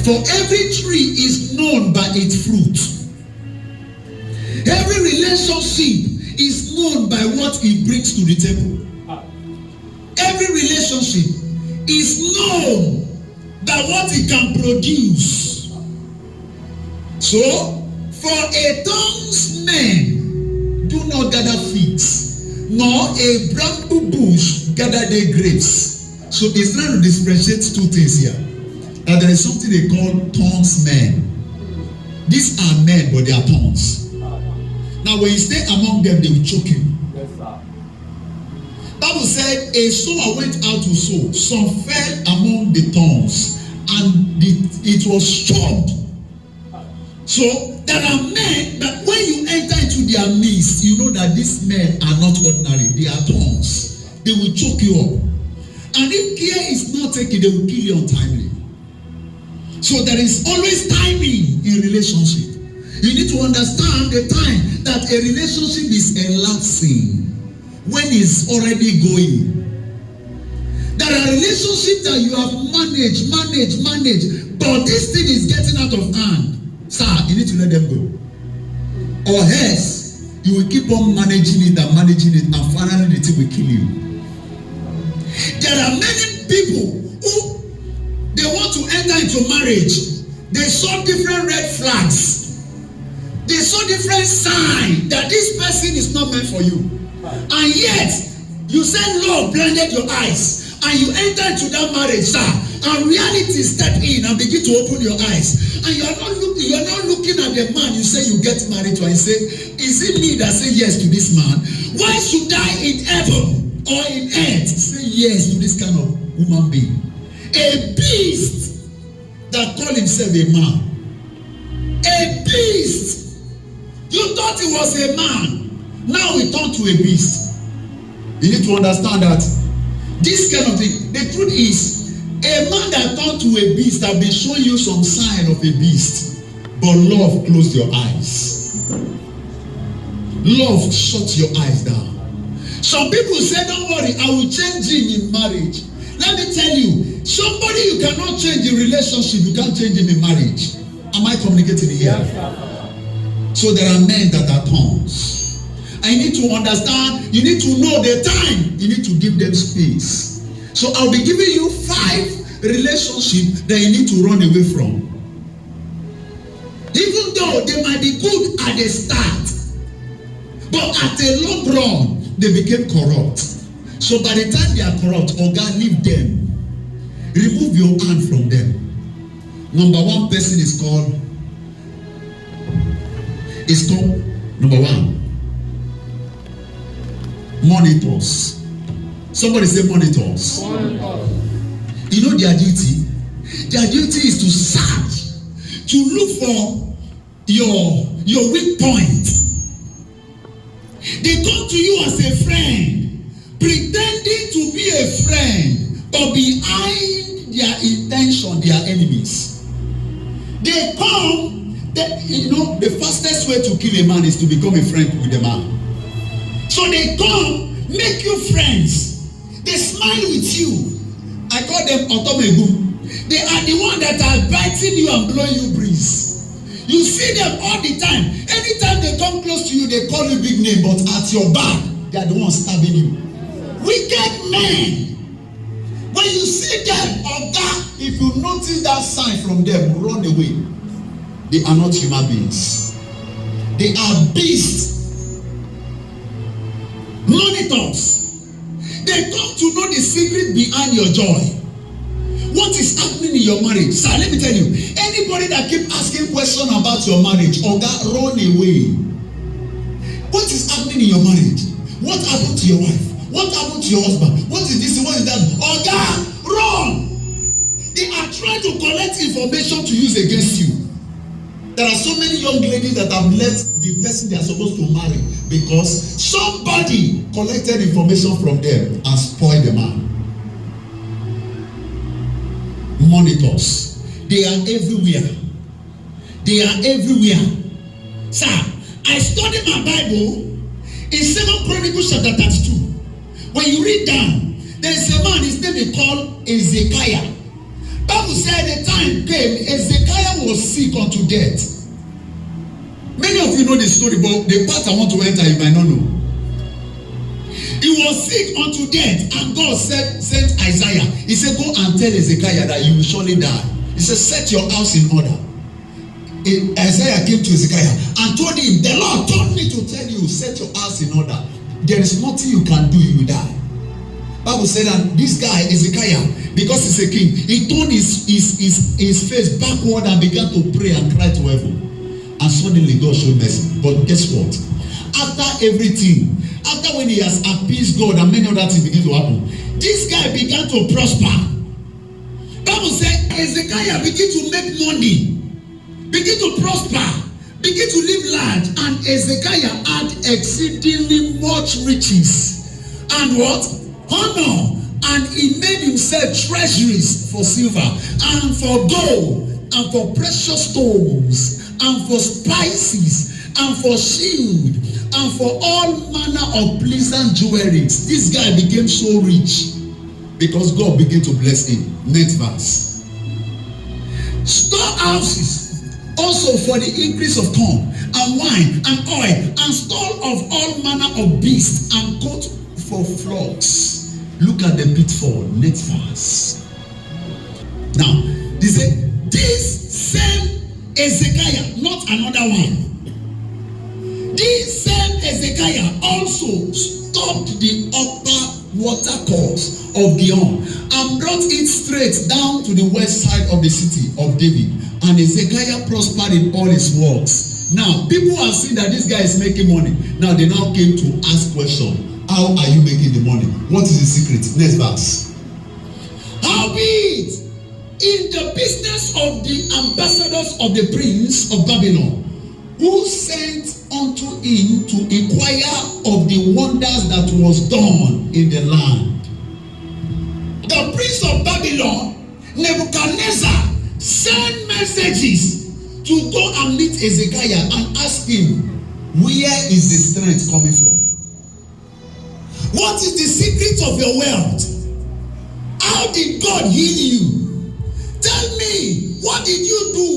For every tree is known by its fruit. Every relationship is known by what it brings to the table. Every relationship is known by what it can produce. So, for a tongue's men do not gather figs, nor a bramble bush gather their grapes. So, it's trying to differentiate two things here. That there is something they call tongues men. These are men, but they are tongues. Now, when you stay among them, they will choke you. Yes, sir. Bible said a sower went out to sow. Some fell among the thorns, and it was choked. So there are men that when you enter into their midst, you know that these men are not ordinary. They are thorns. They will choke you up. And if care is not taken, they will kill you untimely. So there is always timing in relationship. You need to understand the time that a relationship is elapsing when it's already going. There are relationships that you have managed, but this thing is getting out of hand. Sir, you need to let them go. Or else, you will keep on managing it, and finally the thing will kill you. There are many people who they want to enter into marriage. They saw different red flags. They saw different signs that this person is not meant for you. And yet, you said love blinded your eyes. And you enter into that marriage, sir. And reality step in and begin to open your eyes. And you are not looking at the man you say you get married to and say, is it me that say yes to this man? Why should I in heaven or in earth say yes to this kind of human being? A beast that call himself a man. A beast. You thought he was a man. Now he turned to a beast. You need to understand that this kind of thing, the truth is, a man that turned to a beast have been showing you some sign of a beast. But love closed your eyes. Love shuts your eyes down. Some people say, don't worry, I will change him in marriage. Let me tell you, somebody you cannot change in relationship, you can't change him in marriage. Am I communicating here? Yes, so there are men that are tongues. I need to understand, you need to know the time, you need to give them space. So I'll be giving you 5 relationships that you need to run away from. Even though they might be good at the start, but at a long run, they became corrupt. So by the time they are corrupt, God, leave them. Remove your hand from them. Number 1 person is called number 1. Monitors. Somebody say monitors. You know their duty? Their duty is to search, to look for your weak point. They come to you as a friend, pretending to be a friend, but behind their intention, they are enemies. They come. The fastest way to kill a man is to become a friend with a man. So they come, make you friends. They smile with you. I call them otomegu. They are the one that are biting you and blowing you breeze. You see them all the time. Anytime they come close to you, they call you big name, but at your back, they are the ones stabbing you. Wicked men. When you see them, if you notice that sign from them, run away. They are not human beings. They are beasts. Monitors. They come to know the secret behind your joy. What is happening in your marriage? Sir, let me tell you. Anybody that keep asking questions about your marriage, run away. What is happening in your marriage? What happened to your wife? What happened to your husband? What is this? What is that? Run. They are trying to collect information to use against you. There are so many young ladies that have left the person they are supposed to marry because somebody collected information from them and spoiled the man. Monitors. They are everywhere. They are everywhere. Sir, I studied my Bible in 2 Chronicles chapter 32. When you read down, there is a man, his name is called Ezekiah. Bible said the time came, Ezekiah was sick unto death. Many of you know the story, but the part I want to enter, you might not know. He was sick unto death, and God sent Isaiah. He said, go and tell Hezekiah that you will surely die. He said, set your house in order. Isaiah came to Hezekiah and told him, the Lord told me to tell you, set your house in order. There is nothing you can do, you will die. Bible said that this guy, Hezekiah, because he's a king, he turned his face backward and began to pray and cry to heaven. And suddenly God showed mercy. But guess what? After everything, after when he has appeased God and many other things begin to happen, this guy began to prosper. Bible said Hezekiah began to make money, begin to prosper, begin to live large, and Hezekiah had exceedingly much riches and what? Honor. And he made himself treasuries for silver and for gold and for precious stones and for spices and for shield and for all manner of pleasant jewelries. This guy became so rich because God began to bless him. Next verse. Storehouses also for the increase of corn and wine and oil and store of all manner of beasts and coat for flocks. Look at the pitfall. Next verse. Now, they say, this same Hezekiah, not another one. This same Hezekiah also stopped the upper water course of Gihon and brought it straight down to the west side of the city of David. And Hezekiah prospered in all his works. Now, people have seen that this guy is making money. Now, they now came to ask questions. How are you making the money? What is the secret? Next verse. Howbeit, in the business of the ambassadors of the prince of Babylon, who sent unto him to inquire of the wonders that was done in the land. The prince of Babylon, Nebuchadnezzar, sent messages to go and meet Hezekiah and ask him, where is the strength coming from? What is the secret of your wealth? How did God heal you? Tell me, what did you do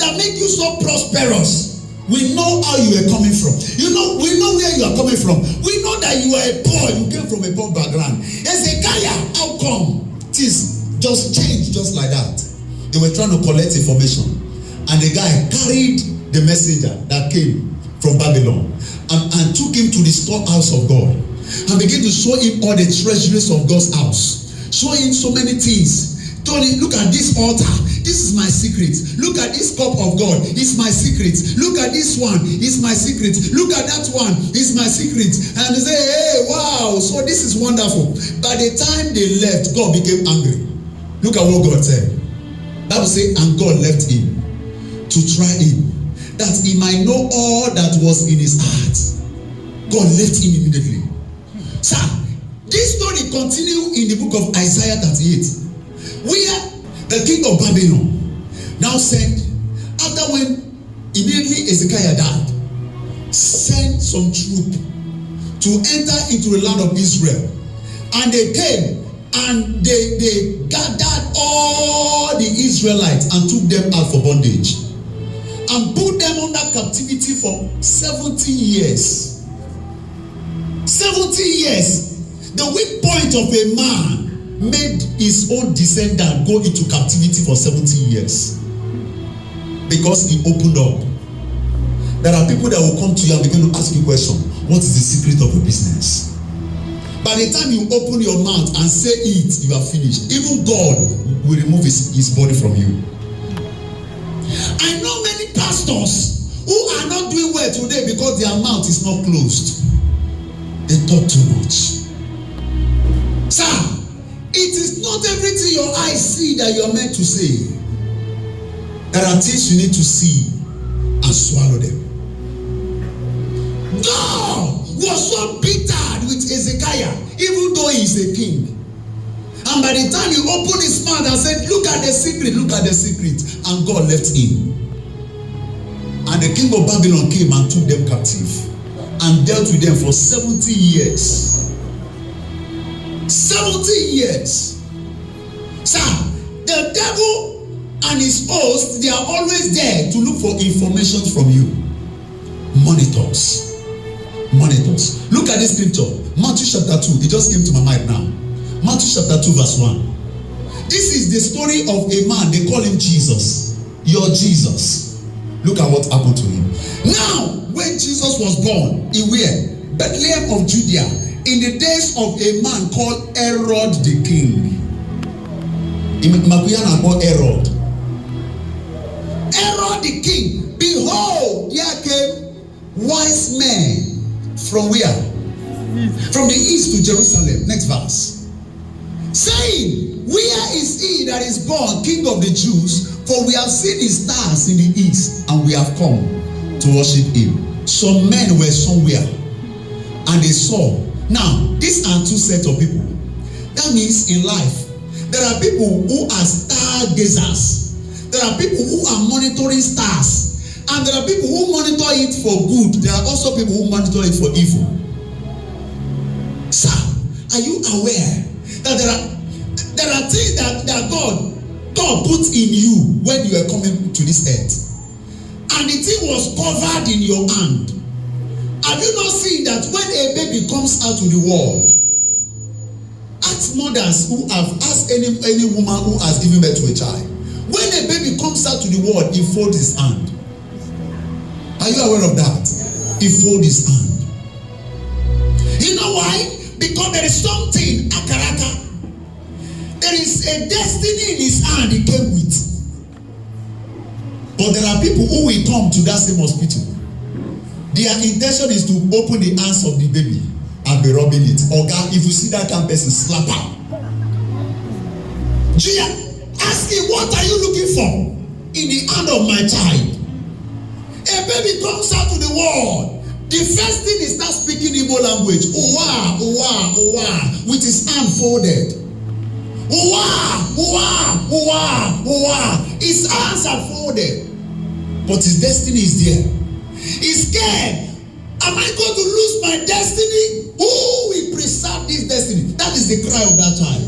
that made you so prosperous? We know how you are coming from. We know where you are coming from. We know that you are a poor. You came from a poor background. Hezekiah, how come things just changed just like that? They were trying to collect information, and the guy carried the messenger that came from Babylon and took him to the storehouse of God. And begin to show him all the treasuries of God's house. Show him so many things. Told him, look at this altar. This is my secret. Look at this cup of God. It's my secret. Look at this one. It's my secret. Look at that one. It's my secret. And they say, hey, wow. So this is wonderful. By the time they left, God became angry. Look at what God said. That will say, and God left him to try him, that he might know all that was in his heart. God left him immediately. Sir, this story continues in the book of Isaiah 38, where the king of Babylon now sent, after when immediately Hezekiah died, sent some troop to enter into the land of Israel. And they came and they gathered all the Israelites and took them out for bondage and put them under captivity for 70 years. 70 years. The weak point of a man made his own descendant go into captivity for 70 years because he opened up. There are people that will come to you and begin to ask you questions. What is the secret of a business? By the time you open your mouth and say it, you are finished. Even God will remove his body from you. I know many pastors who are not doing well today because their mouth is not closed. They talk too much. Sir, it is not everything your eyes see that you are meant to say. There are things you need to see and swallow them. God was so bitter with Hezekiah, even though he is a king. And by the time he opened his mouth and said, look at the secret, look at the secret, and God left him. And the king of Babylon came and took them captive and dealt with them for 70 years. 70 years. Sir, the devil and his host, they are always there to look for information from you. Monitors. Monitors. Look at this scripture. Matthew chapter 2. It just came to my mind now. Matthew chapter 2 verse 1. This is the story of a man. They call him Jesus. Your Jesus. Look at what happened to him. Now, when Jesus was born, in where? Bethlehem of Judea, in the days of a man called Herod the king. Herod. Herod the king. Behold, there came wise men from where? From the east to Jerusalem. Next verse. Saying, where is he that is born King of the Jews? For we have seen his stars in the east, and we have come to worship him. Some men were somewhere, and they saw. Now, these are two sets of people. That means in life, there are people who are stargazers. There are people who are monitoring stars. And there are people who monitor it for good. There are also people who monitor it for evil. Sir, are you aware that there are things that God put in you when you are coming to this earth? And the thing was covered in your hand. Have you not seen that when a baby comes out to the world, ask mothers who have asked any woman who has given birth to a child, when a baby comes out to the world, he folds his hand. Are you aware of that? He folds his hand. You know why? Because there is something, a character. There is a destiny in his hand he came with. But there are people who will come to that same hospital. Their intention is to open the hands of the baby and be rubbing it. Oga, if you see that kind of person, slap her. Gia, ask him, what are you looking for in the hand of my child? A baby comes out to the world. The first thing is start speaking Igbo language. Owa, owa, owa, with his hand folded. Owa, owa, owa, owa. His hands are folded. But his destiny is there. He's scared. Am I going to lose my destiny? Who will preserve this destiny? That is the cry of that child.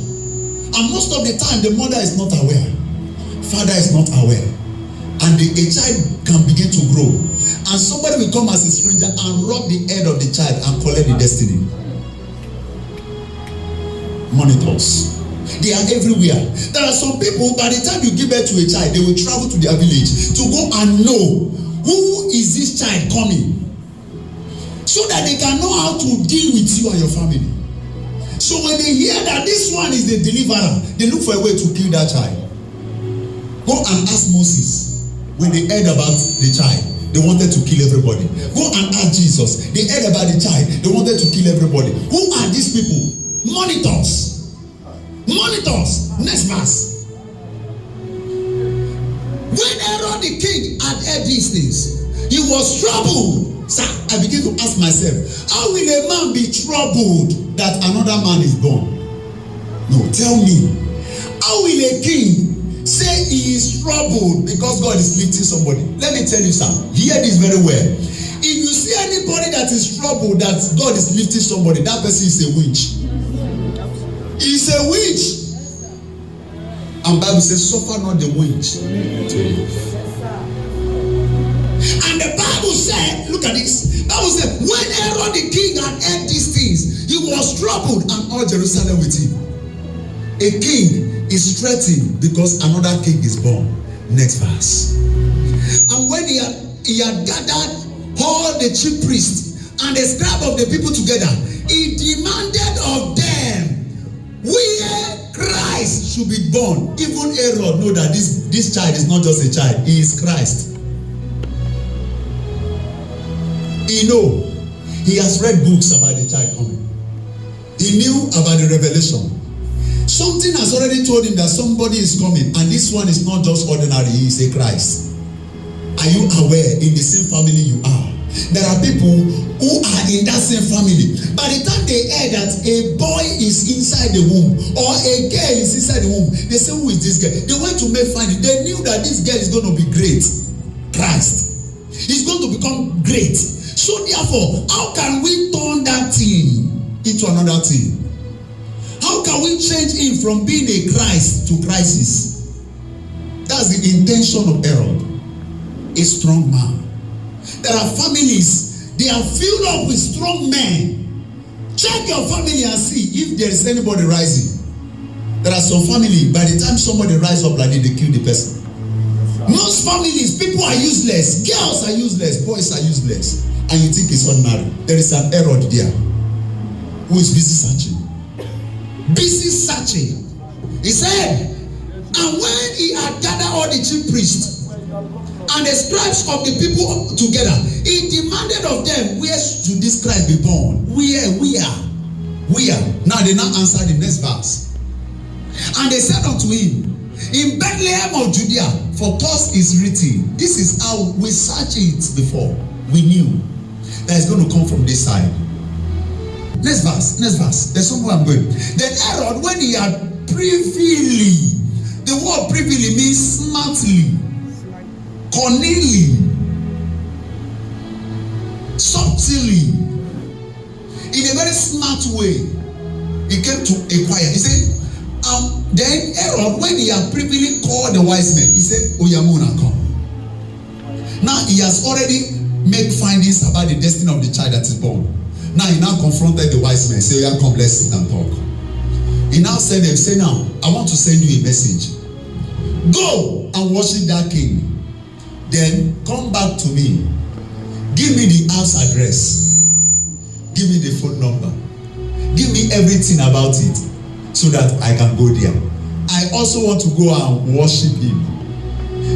And most of the time, the mother is not aware. Father is not aware. And a child can begin to grow. And somebody will come as a stranger and rub the head of the child and collect the destiny. Monitors. They are everywhere. There are some people, by the time you give birth to a child, they will travel to their village to go and know who is this child coming, so that they can know how to deal with you and your family. So when they hear that this one is the deliverer, they look for a way to kill that child. Go and ask Moses. When they heard about the child, they wanted to kill everybody. Go and ask Jesus. They heard about the child, they wanted to kill everybody. Who are these people? Monitors. Monitors. Next verse. When Herod the king had heard these things, he was troubled. Sir, I begin to ask myself, how will a man be troubled that another man is born? No, tell me. How will a king say he is troubled because God is lifting somebody? Let me tell you something. Hear this very well. If you see anybody that is troubled that God is lifting somebody, that person is a witch. He's a witch. And Bible says, suffer not the witch to live. And the Bible said, look at this. Bible said, when Herod the king had heard these things, he was troubled and all Jerusalem with him. A king is threatened because another king is born. Next verse. And when he had gathered all the chief priests and the scribe of the people together, he demanded of them where Christ should be born. Even Herod know that this child is not just a child, he is Christ. He know. He has read books about the child coming. He knew about the revelation. Something has already told him that somebody is coming, and this one is not just ordinary, he is a Christ. Are you aware in the same family you are? There are people who are in that same family. By the time they hear that a boy is inside the womb or a girl is inside the womb, they say, who is this girl? They went to make finding. They knew that this girl is going to be great. Christ. He's going to become great. So therefore, how can we turn that thing into another thing? How can we change him from being a Christ to crisis? That's the intention of Herod. A strong man. There are families, they are filled up with strong men. Check your family and see if there is anybody rising. There are some family, by the time somebody rise up like this, they kill the person. Most families, people are useless. Girls are useless. Boys are useless. And you think it's ordinary. There is an Herod there who is busy searching. Busy searching. He said, and when he had gathered all the chief priests and the scribes of the people together, he demanded of them, where should this Christ be born? Where? Now they now answer the next verse. And they said unto him, in Bethlehem of Judea, for thus is written. This is how we searched it before. We knew that it's going to come from this side. Next verse. There's somewhere I'm going. Then Herod, when he had privily, the word privily means smartly, cunningly, subtly, in a very smart way, he came to inquire. He said, then Herod, when he had privily called the wise men, he said, Oyamuna, come. Now he has already made findings about the destiny of the child that is born. Now he now confronted the wise men, say, Oya, come, let's sit and talk. He now said them, say, now, I want to send you a message. Go and worship that king. Then come back to me. Give me the house address. Give me the phone number. Give me everything about it so that I can go there. I also want to go and worship him.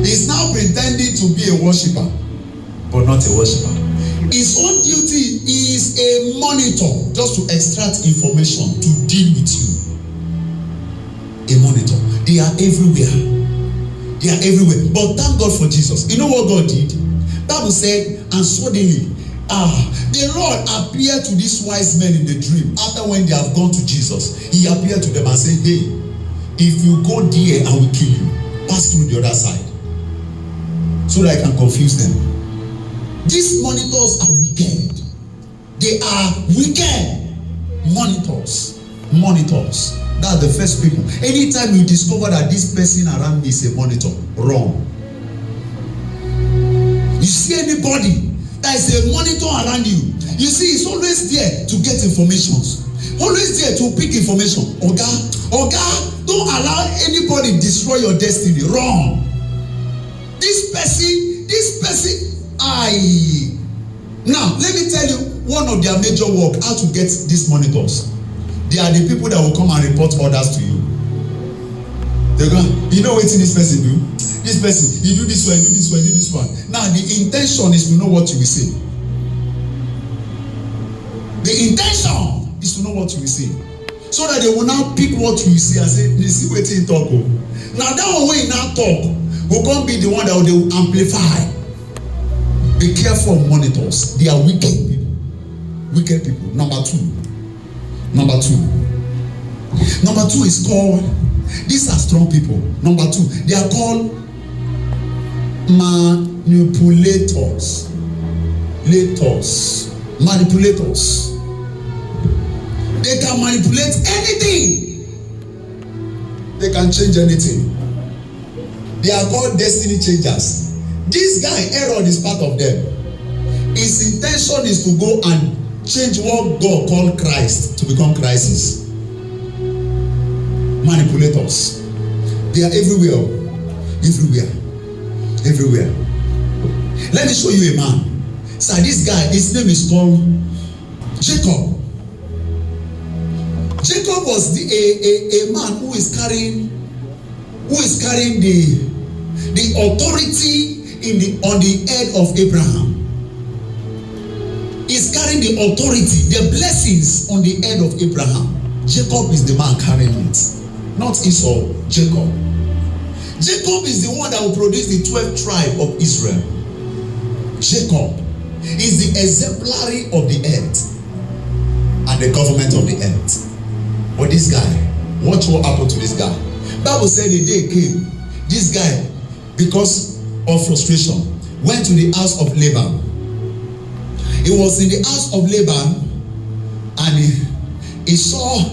He's now pretending to be a worshiper, but not a worshiper. His own duty is a monitor, just to extract information, to deal with you. A monitor. They are everywhere. They are everywhere. But thank God for Jesus. You know what God did? Bible said, and suddenly, the Lord appeared to these wise men in the dream. After when they have gone to Jesus, he appeared to them and said, hey, if you go there, I will kill you. Pass through the other side. So that I can confuse them. These monitors are wicked. They are wicked monitors. Monitors. That's the first people. Anytime you discover that this person around me is a monitor, wrong. You see anybody that is a monitor around you, you see it's always there to get information. Always there to pick information. Oga, don't allow anybody destroy your destiny. Wrong. This person, Now, let me tell you one of their major work, how to get these monitors. They are the people that will come and report orders to you. They go, you know what this person do? This person, you do this one, do this one, do this one. Now, the intention is to know what you will say. The intention is to know what you will say. So that they will now pick what you will say and say, you see what you talk. Now, that one way now talk will come be the one that they will amplify. Be careful of monitors. They are wicked people. Wicked people. Number two is called, these are strong people. Number two, they are called manipulators. Manipulators. They can manipulate anything. They can change anything. They are called destiny changers. This guy, Herod, is part of them. His intention is to go and change what God called Christ to become crisis. Manipulators. They are everywhere. Everywhere. Let me show you a man. So this guy, his name is called Jacob. Jacob was a man who is carrying the authority on the head of Abraham. He's carrying the authority, the blessings on the head of Abraham. Jacob is the man carrying it, not Esau. Jacob is the one that will produce the 12th tribe of Israel. Jacob is the exemplary of the earth and the government of the earth. But this guy, watch what happened to this guy. Bible said the day came, this guy, because of frustration, went to the house of Laban. He was in the house of Laban and he saw a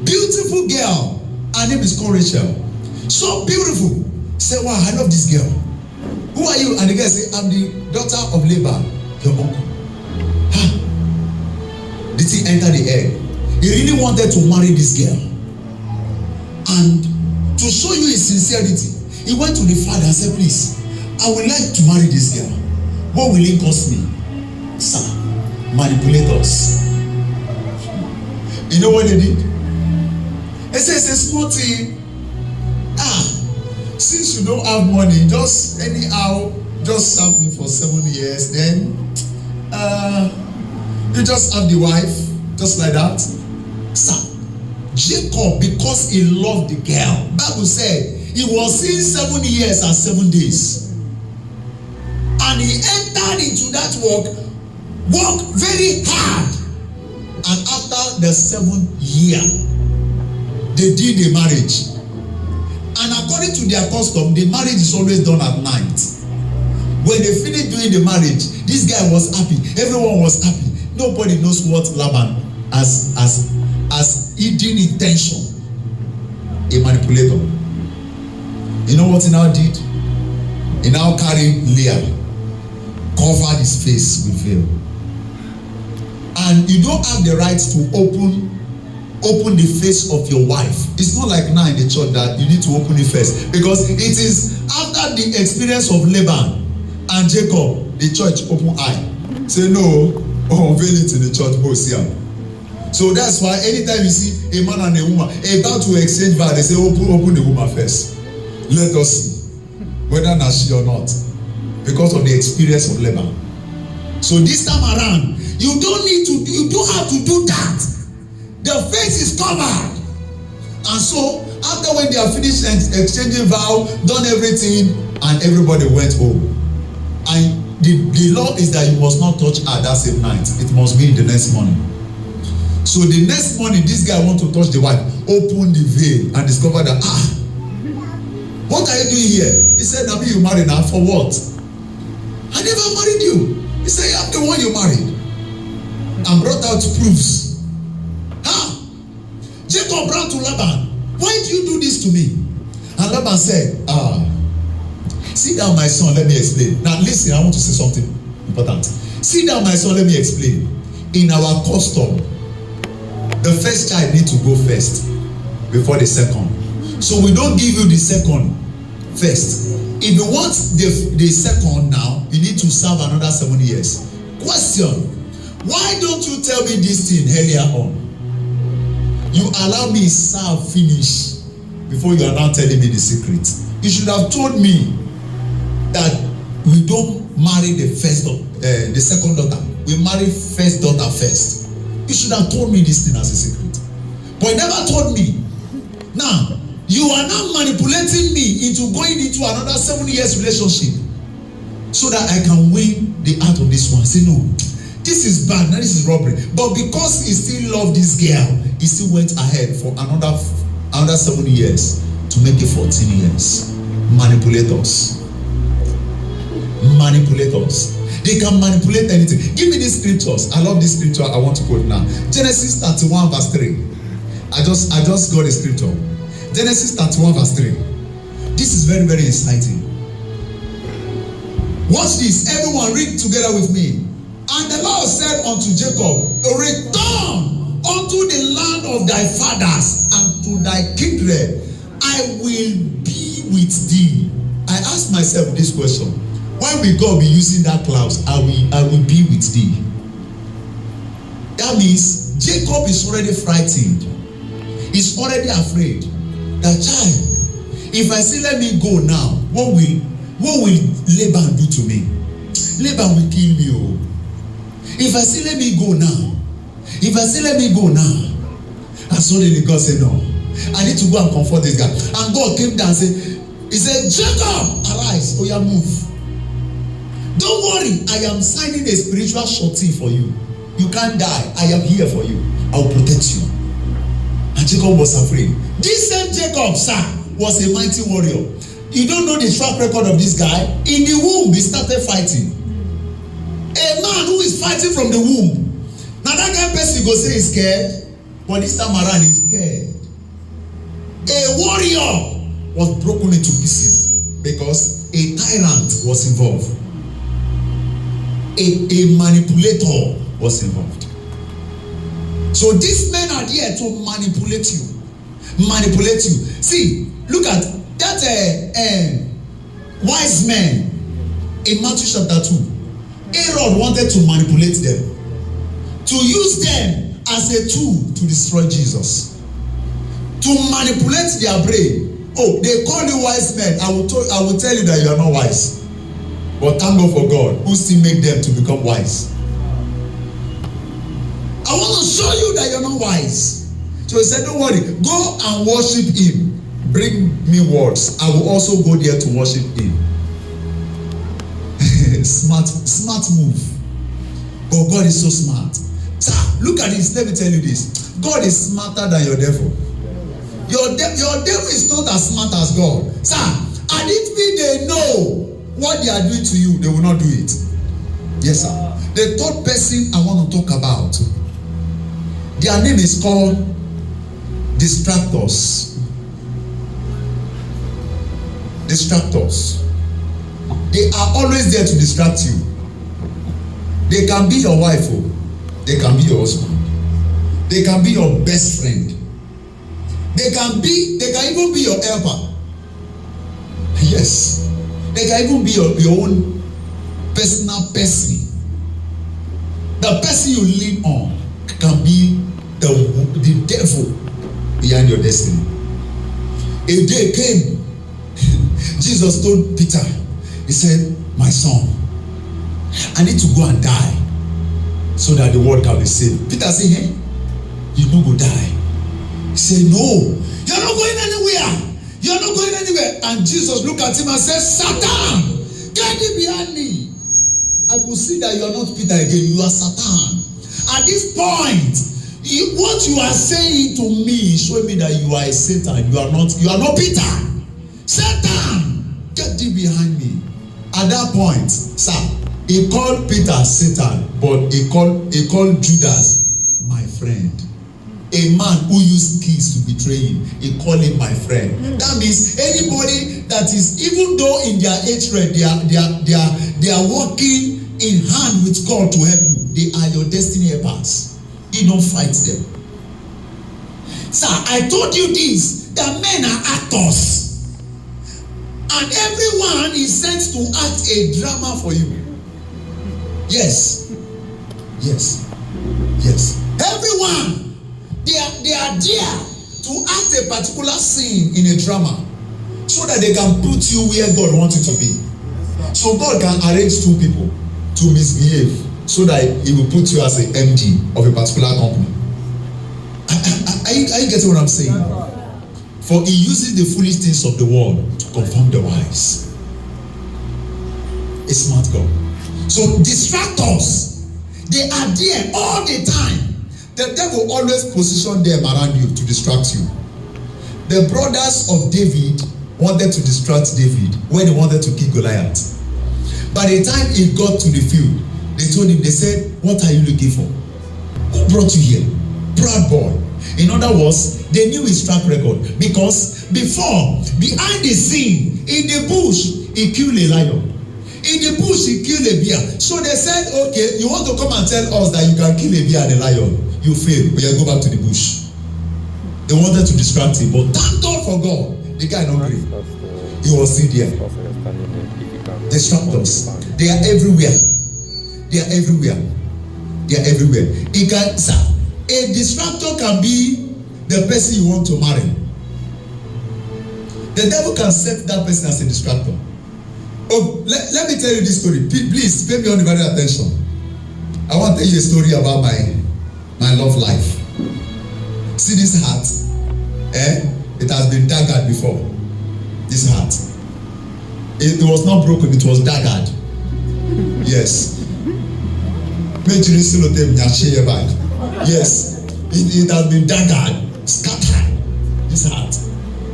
beautiful girl. Her name is called Rachel. So beautiful. Say, wow, I love this girl. Who are you? And the girl say, I'm the daughter of Laban, your uncle. Did he enter the air? He really wanted to marry this girl. And to show you his sincerity, he went to the father and said, please, I would like to marry this girl. What will it cost me? Sir, manipulators. You know what they did? They say it's a small thing. Since you don't have money, just anyhow, just serve me for 7 years. Then you just have the wife, just like that. Sir, Jacob, because he loved the girl, Bible said he was in 7 years and 7 days. And he entered into that work very hard. And after the 7th year, they did the marriage. And according to their custom, the marriage is always done at night. When they finished doing the marriage, this guy was happy. Everyone was happy. Nobody knows what Laban has hidden intention. A manipulator. You know what he now did? He now carried Leah, covered his face with veil. And you don't have the right to open the face of your wife. It's not like now in the church that you need to open it first, because it is after the experience of Laban and Jacob, the church open eye. Say no, unveil it in the church, go see him. So that's why anytime you see a man and a woman about to exchange vows, they say open the woman first. Let us see whether na she or not, because of the experience of Laban. So this time around, you don't have to do that. The face is covered. And so after when they are finished exchanging vow, done everything, and everybody went home. And the law is that you must not touch her that same night. It must be the next morning. So the next morning, this guy want to touch the wife, open the veil and discover that, what are you doing here? He said, Nabi, you married her for what? I never married you. He said, I'm the one you married. And brought out proofs. Jacob ran to Laban. Why do you do this to me? And Laban said, sit down, my son, let me explain. Now listen, I want to say something important. Sit down, my son, let me explain. In our custom, the first child needs to go first before the second. So we don't give you the second first. If you want the second now, you need to serve another 7 years. Question: why don't you tell me this thing earlier on? You allow me serve finish before you are now telling me the secret. You should have told me that we don't marry the second daughter. We marry first daughter first. You should have told me this thing as a secret. But you never told me. Now, you are now manipulating me into going into another 7 years relationship so that I can win the heart of this one. Say, no, this is bad, now this is robbery. But because he still loved this girl, he still went ahead for another 7 years to make it 14 years. Manipulators. Manipulators. They can manipulate anything. Give me these scriptures. I love this scripture I want to quote now. Genesis 31 verse 3. I just got a scripture. Genesis 31 verse 3. This is very, very exciting. Watch this. Everyone read together with me. And the Lord said unto Jacob, return unto the land of thy fathers and to thy kindred. I will be with thee. I ask myself this question. Why will God be using that clause? I will be with thee. That means Jacob is already frightened. He's already afraid. That child, if I say let me go now, what will Laban do to me? Laban will kill me. Oh. If I say let me go now, and suddenly God said no, I need to go and comfort this guy. And God came down and he said, Jacob, arise, oh yeah, move. Don't worry, I am signing a spiritual surety for you. You can't die. I am here for you. I will protect you. And Jacob was afraid. This same Jacob, sir, was a mighty warrior. You don't know the track record of this guy. In the womb, he started fighting. A man who is fighting from the womb. Now that guy person go say he's scared, but this time around he's scared. A warrior was broken into pieces. because a tyrant was involved. A manipulator was involved. So these men are there to manipulate you. Manipulate you. See, look at that wise men in Matthew chapter 2. Herod wanted to manipulate them, to use them as a tool to destroy Jesus, to manipulate their brain. Oh, they call you wise men. I will tell you that you are not wise. But thank God for God who still make them to become wise. I want to show you that you're not wise. So he said, don't worry, go and worship him. Bring me words. I will also go there to worship him. Smart move. But God is so smart. Sir, look at this. Let me tell you this. God is smarter than your devil. Your devil is not as smart as God. Sir, and it means they know what they are doing to you, they will not do it. Yes, sir. The third person I want to talk about, their name is called distractors. Distractors. They are always there to distract you. They can be your wife, oh. They can be your husband. They can be your best friend. They can even be your helper. Yes. They can even be your own personal person. The person you lean on can be the devil behind your destiny. A day came, Jesus told Peter, he said, my son, I need to go and die so that the world can be saved. Peter said, hey, you no go die. He said, no, you're not going anywhere. You're not going anywhere. And Jesus looked at him and said, Satan, get thee behind me. I could see that you are not Peter again. You are Satan. At this point, what you are saying to me show me that you are a Satan. You are not Peter. Satan, get thee behind me. At that point, sir, he called Peter Satan, but he called Judas my friend. A man who used keys to betray him, he called him my friend. That means anybody that is, even though in their hatred, they are working in hand with God to help you. They are your destiny helpers. You don't fight them. Sir, I told you this, that men are actors. And everyone is sent to act a drama for you. Yes. Yes. Yes. Everyone. They are there to act a particular scene in a drama so that they can put you where God wants you to be. So God can arrange two people to misbehave so that he will put you as an MD of a particular company. Are you getting what I'm saying? For he uses the foolish things of the world to confirm the wise. A smart God. So distractors, they are there all the time. The devil always position them around you to distract you. The brothers of David wanted to distract David when they wanted to kill Goliath. By the time he got to the field, they told him, they said, what are you looking for? Who brought you here? Proud boy. In other words, they knew his track record because before, behind the scene, in the bush, he killed a lion. In the bush, he killed a bear. So they said, okay, you want to come and tell us that you can kill a bear and a lion? You fail, but you go back to the bush. They wanted to distract him, but thank God for God. The guy not agree. He was still there. Distractors. They are everywhere. They are everywhere. They are everywhere. It can, sir, a distractor can be the person you want to marry. The devil can set that person as a distractor. Oh, let me tell you this story. Please pay me undivided attention. I want to tell you a story about my love life. See this heart? It has been daggered before. This heart. It was not broken, it was daggered. Yes. Yes. It has been daggered, scattered. This heart.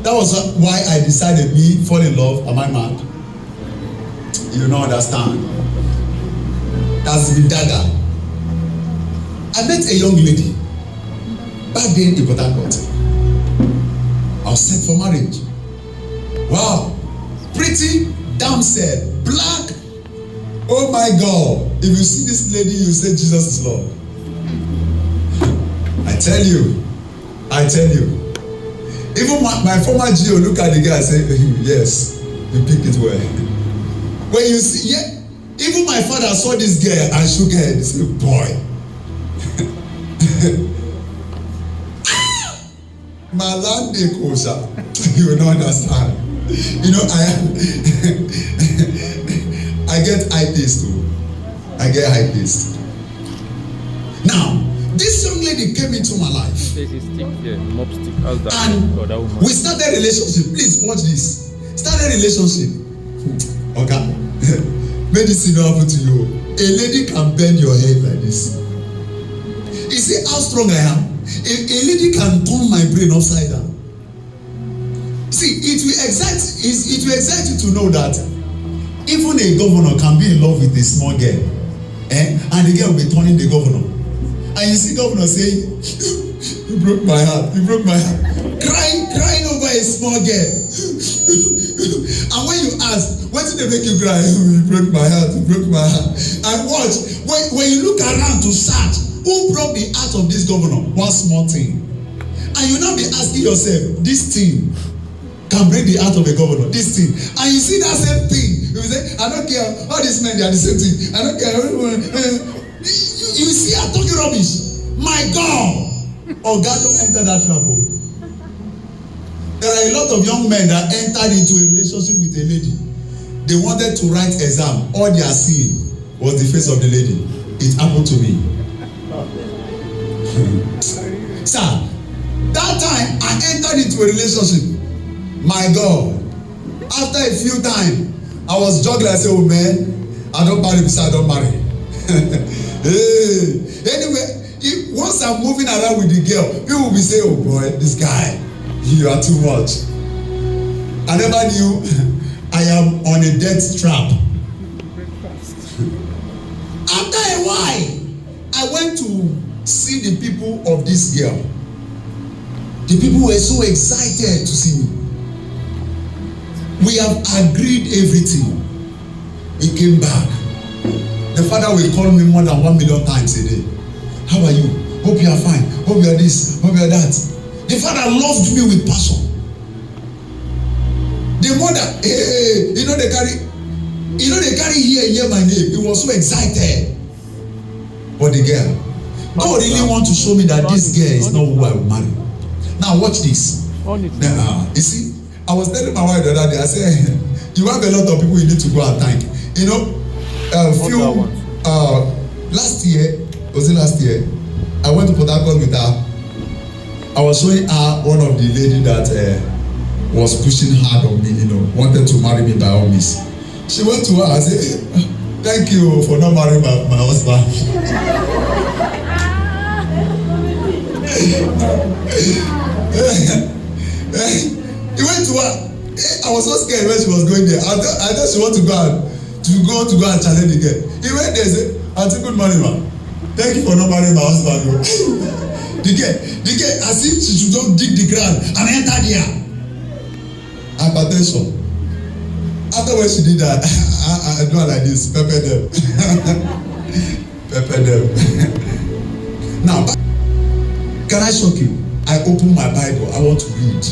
That was why I decided me fall in love. Am I mad? You don't understand. That's been daggered. I met a young lady back then in Port Harcourt. I was set for marriage. Wow, pretty damsel, black. Oh my God! If you see this lady, you say Jesus is Lord. I tell you. Even my former GO look at the guy and say, yes, you picked it well. When you see, yeah, even my father saw this girl and shook her head. He said, boy. Malande Kosha. You will not understand. You know, I get high taste too. I get high taste. Now, this young lady came into my life. There's a stick there, mop stick. How's that? And we started a relationship. Please watch this. Started a relationship. Okay. Medicine don't happen to you. A lady can bend your head like this. You see how strong I am? A lady can turn my brain upside down. See, it will excite you to know that even a governor can be in love with a small girl. And the girl will be turning the governor. And you see governor saying, you broke my heart, crying over a small girl. And when you ask, what did they make you cry? You broke my heart. And watch, when you look around to search, who broke the heart of this governor? One small thing. And you now be asking yourself, this thing can break the heart of a governor, this thing. And you see that same thing. You say, I don't care, all these men, they are the same thing. I don't care. You see, I'm talking rubbish. My God! Oh, God don't enter that trouble. There are a lot of young men that entered into a relationship with a lady. They wanted to write exam. All they are seeing was the face of the lady. It happened to me. Sir, that time I entered into a relationship. My God. After a few times, I was juggling. I said, oh man, I don't marry because I don't marry. Hey. Anyway, once I'm moving around with the girl, people will be saying, oh boy, this guy, you are too much. I never knew I am on a death trap. After a while, I went to see the people of this girl. The people were so excited to see me. We have agreed everything. We came back. The father will call me more than 1 million times a day. How are you? Hope you are fine. Hope you are this. Hope you are that. The father loved me with passion. The mother, hey, they carry here my name. He was so excited. But the girl, God really want to show me that this girl is not who I will marry. Now watch this. You see, I was telling my wife the other day, I said, you have a lot of people you need to go and thank. You know, last year, I went to Port Harcourt with her. I was showing her one of the lady that was pushing hard on me, wanted to marry me by all means. She went to her and said, thank you for not marrying my husband. He went to her. I was so scared when she was going there. I thought she wanted to go and challenge the girl. He went there and said, Auntie, good morning, ma. Thank you for not marrying my husband. The girl, as if she should just dig the ground and enter there. Hypertension. After when she did that, I do it like this, pepper them. Pepper them. Now, can I shock you? I opened my Bible. I want to read.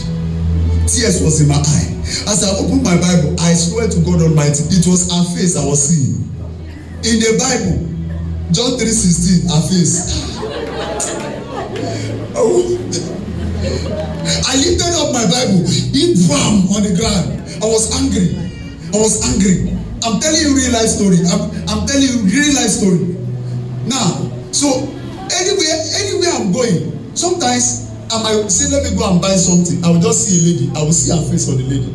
Tears was in my eye. As I opened my Bible, I swear to God Almighty, it was her face I was seeing. In the Bible, John 3:16, her face. I lifted up my Bible, it bam on the ground. I was angry. I'm telling you real life story. I'm telling you real life story. Now, so anywhere I'm going, sometimes I might say, let me go and buy something. I will just see a lady. I will see her face on the lady.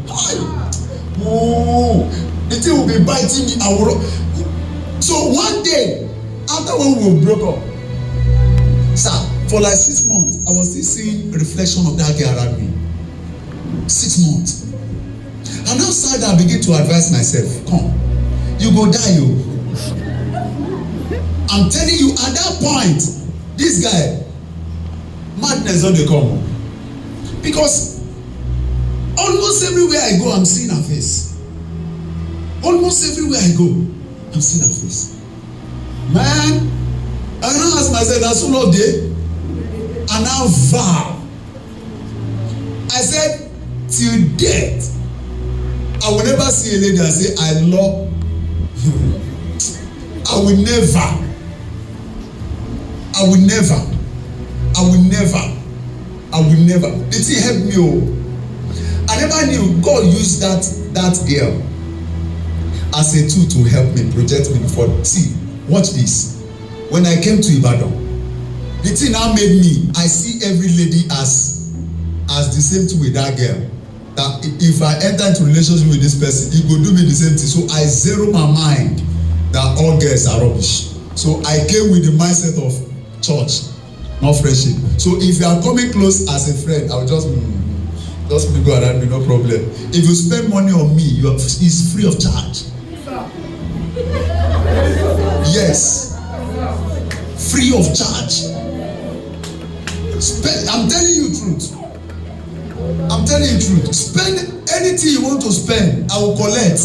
Oh, the thing will be biting me. So one day, after when we broke up, sir, for like 6 months, I was still seeing a reflection of that girl around me. 6 months. And outside, I begin to advise myself, come, you go die, you. I'm telling you, at that point, this guy, madness don't dey come. Because almost everywhere I go, I'm seeing her face. Almost everywhere I go, I'm seeing her face. Man, I now ask myself, that's so long day. And now vow. I said, till death, I will never see a lady and say, I love. I will never. I will never. I will never. I will never. The thing helped me. Oh. I never knew God used that girl as a tool to help me, project me before. See, watch this. When I came to Ibadan, the thing now made me, I see every lady as the same thing with that girl. That if I enter into relationship with this person, he go do me the same thing. So I zero my mind that all girls are rubbish. So I came with the mindset of church, not friendship. So if you are coming close as a friend, I will just go around me, no problem. If you spend money on me, it's free of charge. Yes, free of charge. I'm telling you truth. I'm telling you truth. Spend anything you want to spend, I will collect.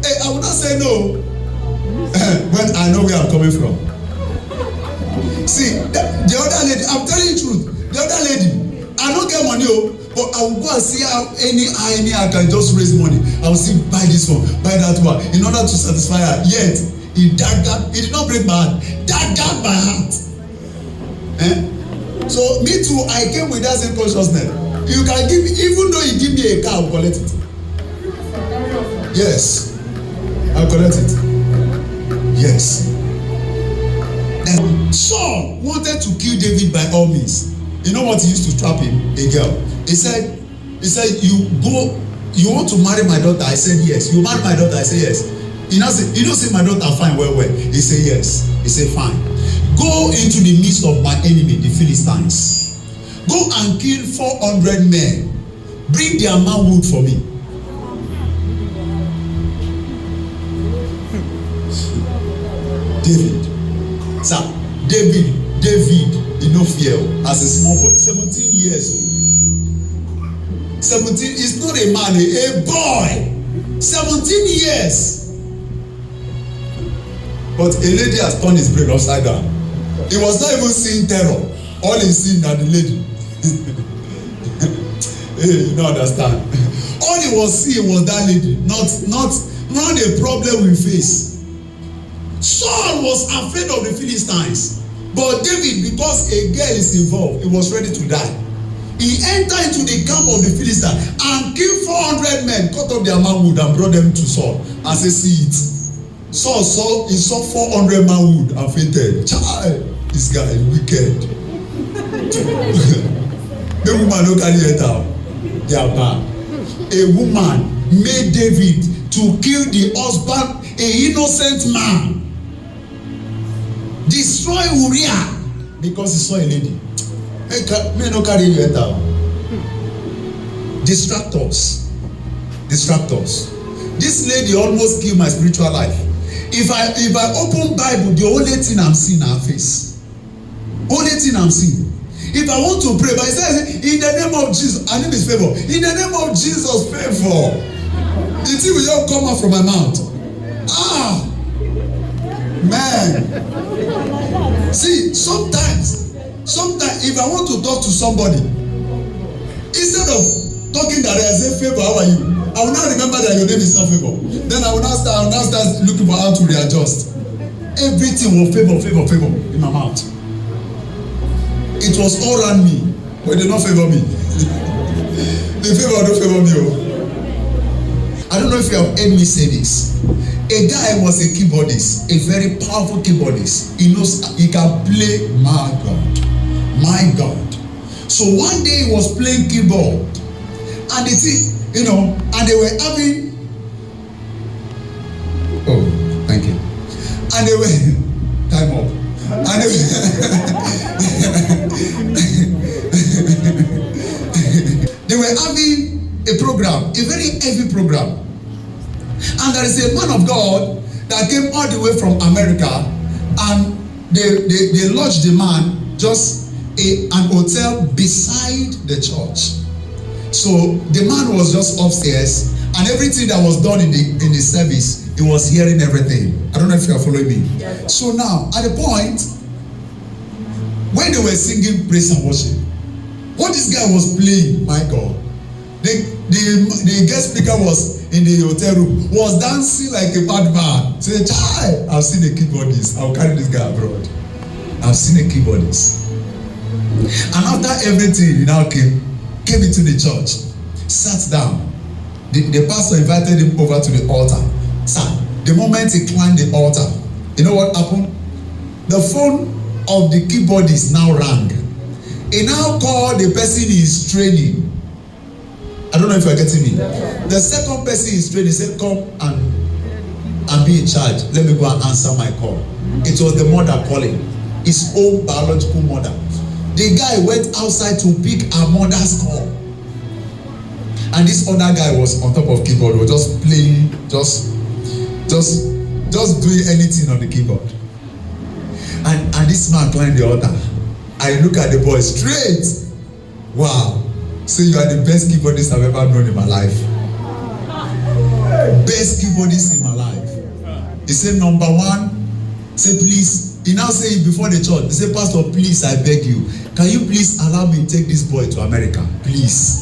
Hey, I will not say no when I know where I'm coming from. See, the other lady, I'm telling you truth. The other lady, I don't get money, but I will go and see how any I can just raise money. I will see buy this one, buy that one, in order to satisfy her. Yet, it did not break my heart. Daggered my heart. So me too, I came with that same consciousness. You can give me, even though you give me a car, I'll collect it. Yes, I'll collect it. Yes. And Saul wanted to kill David by all means. You know what he used to trap him? A girl. He said, you want to marry my daughter? I said yes. You marry my daughter? I said yes. You know say my daughter fine well. He said yes. He said fine. Go into the midst of my enemy, the Philistines. Go and kill 400 men. Bring their manwood for me. David. Sir, David, you know fear as a small boy, 17 years old. 17 is not a man, a boy. 17 years. But a lady has turned his brain upside down. He was not even seeing terror. All he seen na the lady. Hey, you don't understand. All he was seeing was that lady, not a problem we face. Saul was afraid of the Philistines, but David, because a girl is involved, he was ready to die. He entered into the camp of the Philistines and killed 400 men, cut off their manwood and brought them to Saul and said, see it. Saul saw 400 manwood and fainted. Child, this guy is wicked. The woman no carry it out. They are bad. A woman made David to kill the husband, an innocent man. Destroy Uriah because he saw a lady. May no carry it out. Distractors. This lady almost killed my spiritual life. If I open Bible, the only thing I'm seeing her face. Only thing I'm seeing. If I want to pray, but it says, in the name of Jesus, her name is favor. In the name of Jesus, favor. The thing will just come out from my mouth. Man. See, sometimes, if I want to talk to somebody, instead of talking that I say, favor, how are you? I will now remember that your name is not favor. Then I will now start looking for how to readjust. Everything will favor in my mouth. It was all around me, but they don't favor me. The favor don't favor me. I don't know if you have heard me say this. A guy was a keyboardist, a very powerful keyboardist. He knows he can play. My God. So one day he was playing keyboard, and the thing, and they were having. Oh, thank you. And they were time up. And they were having a program, a very heavy program. And there is a man of God that came all the way from America, and they lodged the man just an hotel beside the church. So the man was just upstairs, And everything that was done in the service, he was hearing everything. I don't know if you are following me. Yes. So now, at the point when they were singing praise and worship, what this guy was playing, my God, the guest speaker was in the hotel room, was dancing like a bad man. Say, "Chai, I've seen a keyboardist. I'll carry this guy abroad. I've seen a keyboardist." And after everything, he now came into the church, sat down. The pastor invited him over to the altar. Sir, the moment he climbed the altar, you know what happened? The phone of the keyboardist now rang. He now called the person he is training. I don't know if you are getting me. The second person he is training said, "Come and be in charge. Let me go and answer my call." It was the mother calling, his own biological mother. The guy went outside to pick her mother's call. And this other guy was on top of keyboard, was just playing, just doing anything on the keyboard. And this man climbed the altar. I look at the boy straight. Wow. So you are the best keyboardist I've ever known in my life. Best keyboardist in my life. He said, "Number one," say, "Please." He now say it before the church. He said, "Pastor, please, I beg you. Can you please allow me to take this boy to America? Please."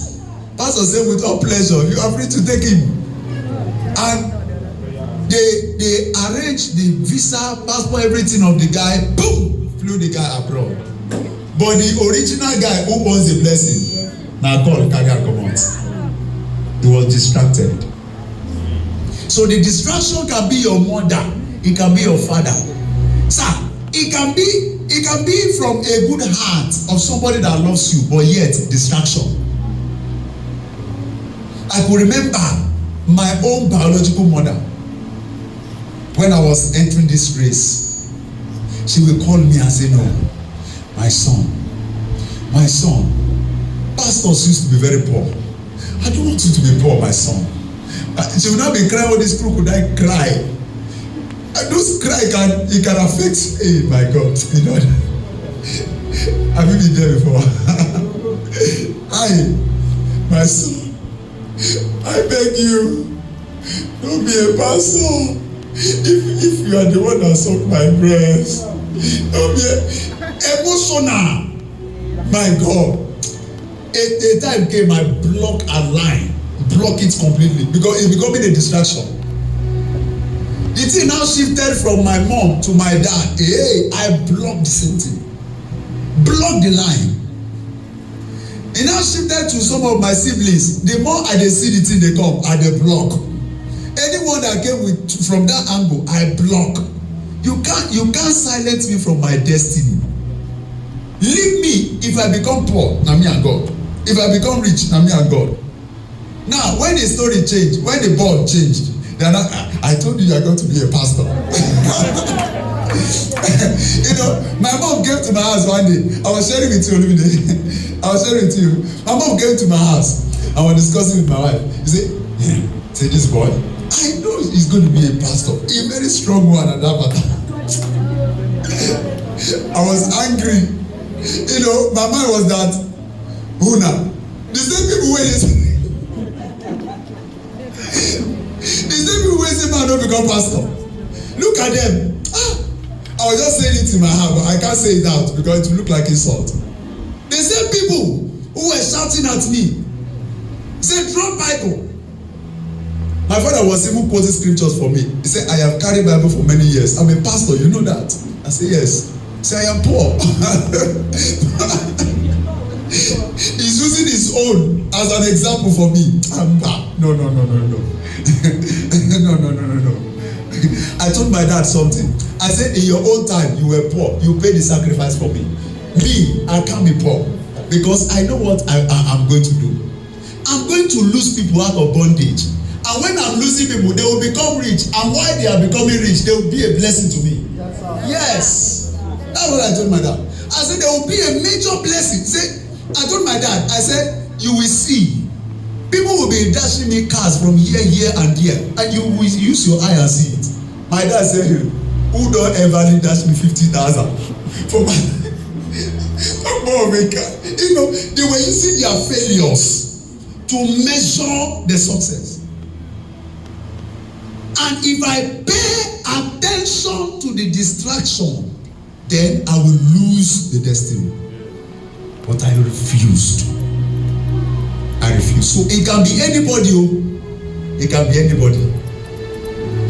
Pastor said, "With all pleasure, you are free to take him." And they arranged the visa, passport, everything of the guy. Boom! Flew the guy abroad. But the original guy who owns the blessing, now God carry am comot. He was distracted. So the distraction can be your mother, it can be your father. Sir, it can be from a good heart of somebody that loves you, but yet distraction. I could remember my own biological mother when I was entering this race. She will call me and say, "No, my son, pastors used to be very poor. I don't want you to be poor, my son." She will not be crying, "Oh, this crocodile cry." And those cry can affect, hey, my God, you know. Have you been there before? Hi, my son. I beg you, don't be a pastor. If you are the one that sucked my breast, don't be emotional. My God, a time came, I block a line, block it completely because it's becoming a distraction. The thing now shifted from my mom to my dad. Hey, I blocked the same thing, block the line. It now shifted to some of my siblings. The more I dey see the thing dey come, I dey block. Anyone that came from that angle, I block. You can't silence me from my destiny. Leave me. If I become poor, na me and God. If I become rich, na me and God. Now, when the story changed, when the ball changed, then I told you are going to be a pastor. You know, my mom came to my house one day. I was sharing with you, Olumide. I was sharing with you. My mom came to my house. I was discussing with my wife. He said, "Say this boy, I know he's going to be a pastor. A very strong one at that matter." I was angry. You know, my mind was that, who now? The same people wey say man don't become pastor. Look at them. I was just saying it in my heart, but I can't say it out because it will look like insult. The same people who were shouting at me said, "Drop Bible." My father was even quoting scriptures for me. He said, "I have carried Bible for many years. I'm a pastor, you know that." I said, "Yes." He said, "I am poor." He's using his own as an example for me. No. No. I told my dad something. I said, "In your own time, you were poor. You paid the sacrifice for me. Me, I can't be poor because I know what I'm going to do. I'm going to lose people out of bondage. And when I'm losing people, they will become rich. And while they are becoming rich, they will be a blessing to me." Yes. That's what I told my dad. I said, there will be a major blessing. I told my dad, I said, "You will see. People will be dashing me cars from here, and here. And you will use your eye and see it." My dad said, "Who don't ever dash me 50,000 for my car?" You know, they were using their failures to measure the success. And if I pay attention to the distraction, then I will lose the destiny. But I refused. I refused. So it can be anybody. It can be anybody.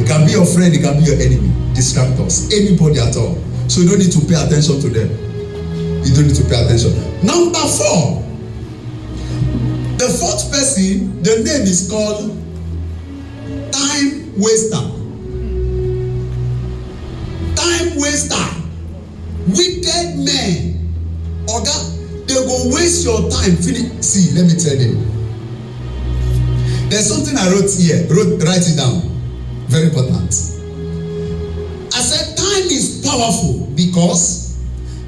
It can be your friend, it can be your enemy. Distractors. Anybody at all. So you don't need to pay attention to them. You don't need to pay attention. Number 4. The 4th person, the name is called time waster. Time waster. Wicked men. Oga, they go waste your time. See, let me tell you. There's something I wrote here. Write it down. Very important. I said time is powerful because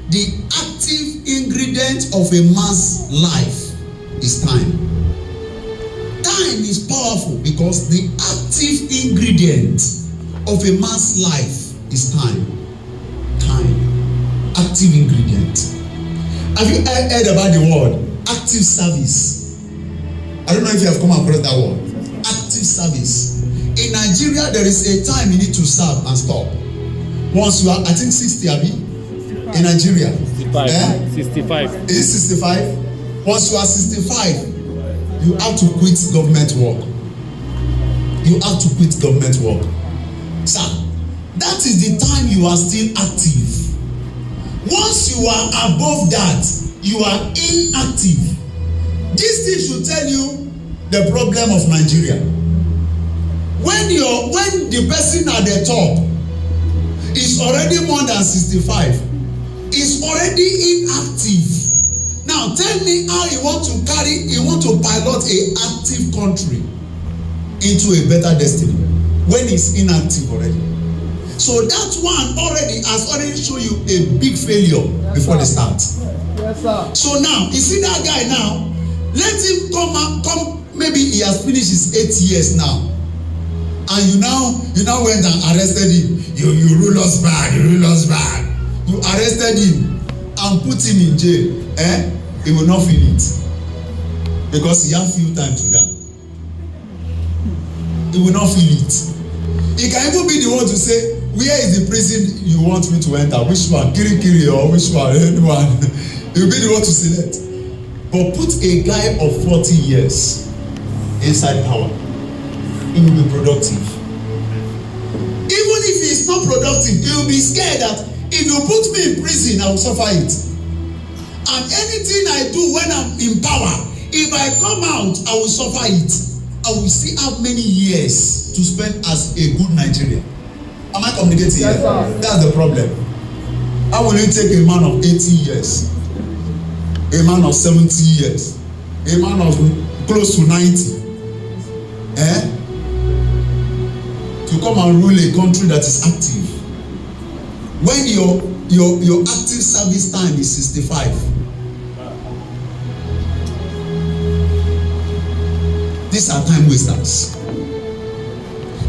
the active ingredient of a man's life is time. Time is powerful because the active ingredient of a man's life is time. Time. Active ingredient. Have you heard about the word active service? I don't know if you have come across that word. Active service. In Nigeria, there is a time you need to serve and stop. Once you are, I think 60, Abi? In Nigeria. 65. 65. Is it 65? Once you are 65, you have to quit government work. You have to quit government work. Sir, that is the time you are still active. Once you are above that, you are inactive. This thing should tell you the problem of Nigeria. When the person at the top is already more than 65, is already inactive. Now tell me how you want to pilot a active country into a better destiny when it's inactive already. So that one has already shown you a big failure before the start. Yes, sir. So now you see that guy now, let him come. Maybe he has finished his 8 years now. And you now went and arrested him. You rule us bad. You arrested him and put him in jail. He will not feel it because he have few time to die. He will not feel it. He can even be the one to say, where is the prison you want me to enter? Which one? Kirikiri or which one? Anyone? He will be the one to select. But put a guy of 40 years inside power. He will be productive. Even if he is not productive, he will be scared that if you put me in prison, I will suffer it. And anything I do when I'm in power, if I come out, I will suffer it. I will still have many years to spend as a good Nigerian. Am I communicating here? Yes, that's the problem. How will you take a man of 80 years, a man of 70 years, a man of close to 90, to come and rule a country that is active when your active service time is 65? These are time wasters.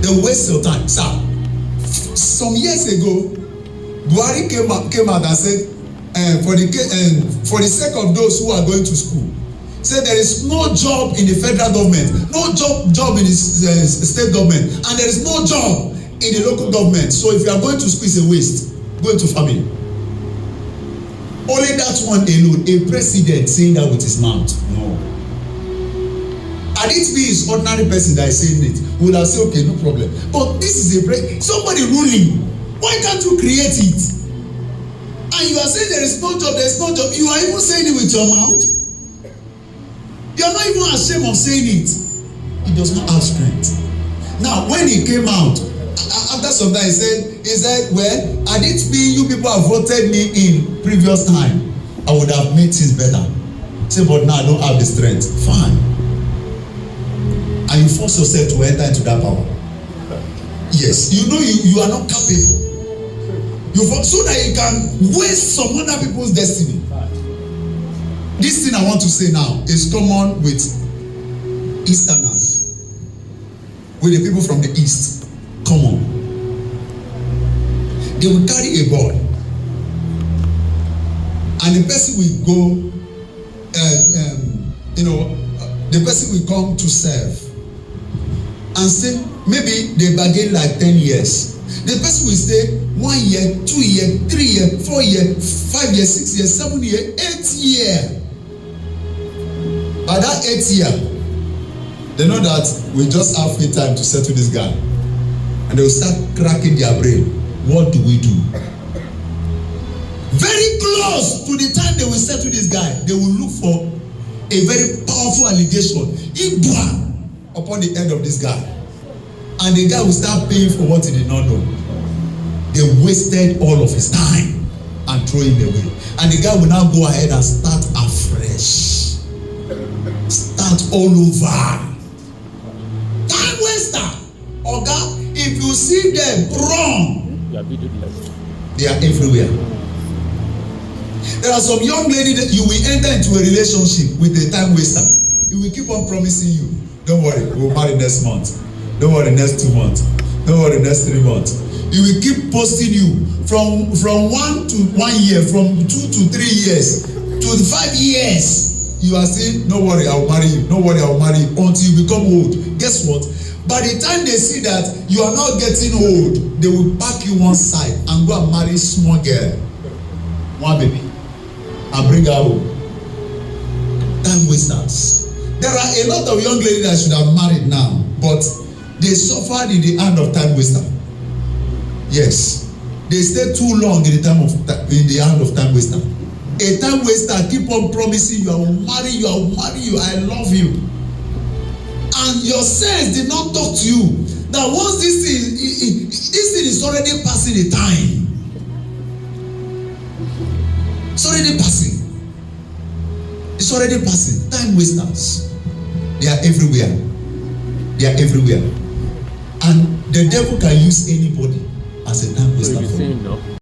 They waste your time. Sir, some years ago, Buhari came out and said, for the sake of those who are going to school, say there is no job in the federal government, no job in the state government, and there is no job in the local government. So if you are going to school, it's a waste. Go into family. Only that one alone, a president saying that with his mouth. No. And it be his ordinary person that is saying it, we would have said, okay, no problem. But this is somebody ruling. Why can't you create it? And you are saying there is no job. You are even saying it with your mouth. You are not even ashamed of saying it. He does not have strength. Now, when he came out, after some time, he said, well, had it been you people have voted me in previous time, I would have made things better. Say, but now I don't have the strength. Fine. And you force yourself to enter into that power. Yes, you know you are not capable. So that you can waste some other people's destiny. This thing I want to say now is common with Easterners, with the people from the East. Common. They will carry a boy, and the person will go, the person will come to serve and say, maybe they bargain like 10 years. The person will stay 1 year, 2 year, 3 year, 4 year, 5 year, 6 year, 7 year, 8 year. By that 8th year, they know that we just have free time to settle this guy, and they will start cracking their brain. What do we do? Very close to the time they will settle this guy, they will look for a very powerful allegation upon the head of this guy, and the guy will start paying for what he did not know. They wasted all of his time and throw him away, and the guy will now go ahead and start afresh, start all over. Time waster. Oga, if you see them wrong, they are everywhere. There are some young ladies that you will enter into a relationship with a time waster. He will keep on promising you, don't worry, we'll marry next month. Don't worry, next 2 months. Don't worry, next 3 months. He will keep posting you from 1 to 1 year, from 2 to 3 years, to 5 years. You are saying, no worry, I will marry you. No worry, I will marry you until you become old. Guess what? By the time they see that you are not getting old, they will pack you one side and go and marry small girl, one baby, and bring her home. Time wasters. There are a lot of young ladies that should have married now, but they suffered in the hand of time waster. Yes, they stay too long in the hand of time waster. A time waster keep on promising you, I will marry you, I will marry you, I love you, and your sense did not talk to you that once this thing is already passing the time. It's already passing. It's already passing. Time wasters. They are everywhere. They are everywhere. And the devil can use anybody as a time waster for